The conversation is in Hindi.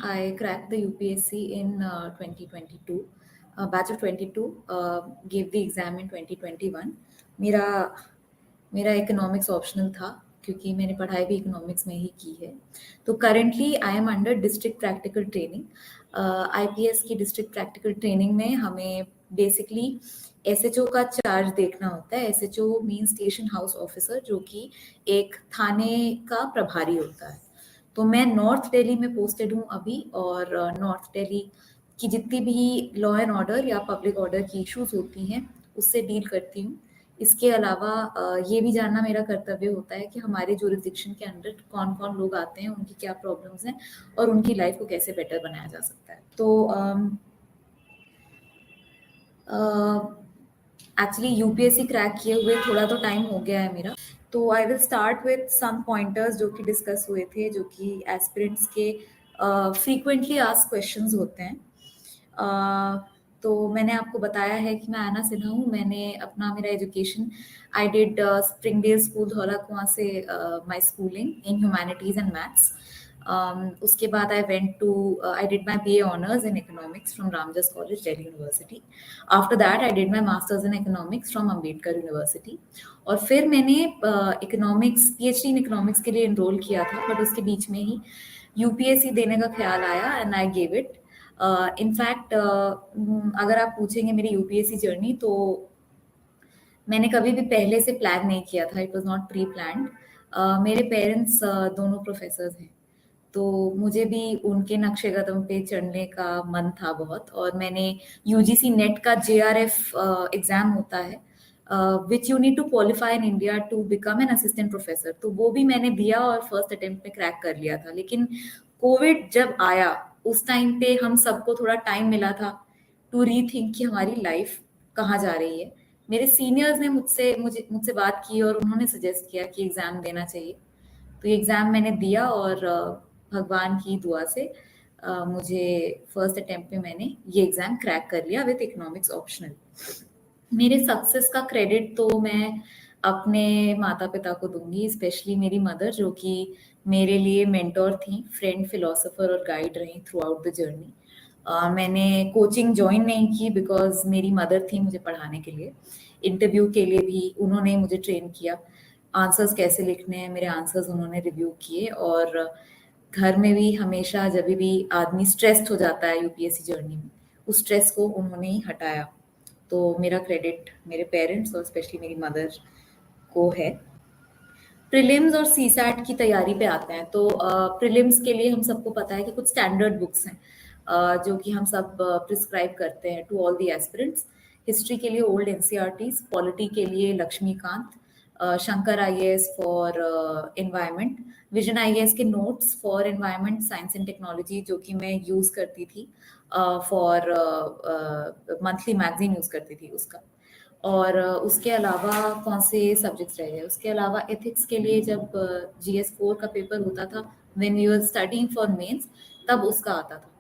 I cracked the UPSC in 2022. Batch of 22 gave the exam in 2021. मेरा मेरा इकोनॉमिक्स ऑप्शनल था क्योंकि मैंने पढ़ाई भी इकोनॉमिक्स में ही की है। तो currently I am under district practical training. IPS की डिस्ट्रिक्ट प्रैक्टिकल ट्रेनिंग में हमें बेसिकली एसएचओ का चार्ज देखना होता है। SHO mean station house officer, जो कि एक थाने का प्रभारी होता है। तो मैं नॉर्थ दिल्ली में पोस्टेड हूँ अभी, और नॉर्थ दिल्ली की जितनी भी लॉ एंड ऑर्डर या पब्लिक ऑर्डर की इश्यूज होती हैं उससे डील करती हूँ। इसके अलावा ये भी जानना मेरा कर्तव्य होता है कि हमारे जुरिस्डिक्शन के अंडर कौन कौन लोग आते हैं, उनकी क्या प्रॉब्लम्स हैं और उनकी लाइफ को कैसे बेटर बनाया जा सकता है। तो एक्चुअली यूपीएससी क्रैक किए हुए थोड़ा तो टाइम हो गया है मेरा। तो I will start with some pointers जो कि डिस्कस हुए थे, जो कि एस्पिरेंट्स के फ्रीक्वेंटली आस्क्ड क्वेश्चंस होते हैं। तो मैंने आपको बताया है कि मैं आना सिन्हा हूँ। मैंने अपना मेरा education I did Springdale School Dhaula Kuan से my schooling in humanities and maths. उसके बाद I went to I did my BA honours in economics from Ramjas College, Delhi University. After that I did my masters in economics from Ambedkar University. और फिर मैंने इकोनॉमिक्स पीएचडी इन इकोनॉमिक्स के लिए एनरोल किया था, बट उसके बीच में ही यूपीएससी देने का ख्याल आया and I gave it. In fact अगर आप पूछेंगे मेरी यूपीएससी जर्नी, तो मैंने कभी भी पहले से प्लान नहीं किया था। It was not pre planned. मेरे पेरेंट्स दोनों प्रोफेसर्स हैं, तो मुझे भी उनके नक्शे कदम पे चढ़ने का मन था बहुत। और मैंने यूजीसी नेट का जेआरएफ एग्जाम होता है which you need to qualify in India to become an assistant professor, तो वो भी मैंने दिया और फर्स्ट अटेम्प्ट में क्रैक कर लिया था। लेकिन कोविड जब आया उस टाइम पे हम सबको थोड़ा टाइम मिला था टू रीथिंक कि हमारी लाइफ कहाँ जा रही है। मेरे सीनियर्स ने मुझसे बात की और उन्होंने सजेस्ट किया कि एग्जाम देना चाहिए। तो ये एग्जाम मैंने दिया और भगवान की दुआ से मुझे फर्स्ट अटेम्प्ट में मैंने ये एग्जाम क्रैक कर लिया विद इकोनॉमिक्स ऑप्शनल। मेरे सक्सेस का क्रेडिट तो मैं अपने माता पिता को दूंगी, स्पेशली मेरी मदर, जो कि मेरे लिए मेंटोर थी, फ्रेंड, फिलोसोफर और गाइड रही थ्रू आउट द जर्नी। मैंने कोचिंग ज्वाइन नहीं की बिकॉज मेरी मदर थी मुझे पढ़ाने के लिए। इंटरव्यू के लिए भी उन्होंने मुझे ट्रेन किया, आंसर्स कैसे लिखने हैं मेरे आंसर्स उन्होंने रिव्यू किए। और घर में भी हमेशा जब भी आदमी स्ट्रेस्ड हो जाता है यूपीएससी जर्नी में, उस स्ट्रेस को उन्होंने ही हटाया। तो मेरा क्रेडिट मेरे पेरेंट्स और स्पेशली मेरी मदर को है। प्रीलिम्स और सीसैट की तैयारी पे आते हैं। तो प्रीलिम्स के लिए हम सबको पता है कि कुछ स्टैंडर्ड बुक्स हैं जो कि हम सब प्रिस्क्राइब करते हैं to all the aspirants. History के लिए ओल्ड एनसीईआरटीज, पॉलिटी के लिए Laxmikanth, Shankar IAS for environment, vision IAS के notes for environment science and technology, जो कि मैं यूज करती थी फॉर मंथली मैगजीन यूज करती थी उसका। और उसके अलावा कौन से सब्जेक्ट्स रह गए, उसके अलावा एथिक्स के लिए जब जीएस 4 का पेपर होता था when we were studying for mains, तब उसका आता था।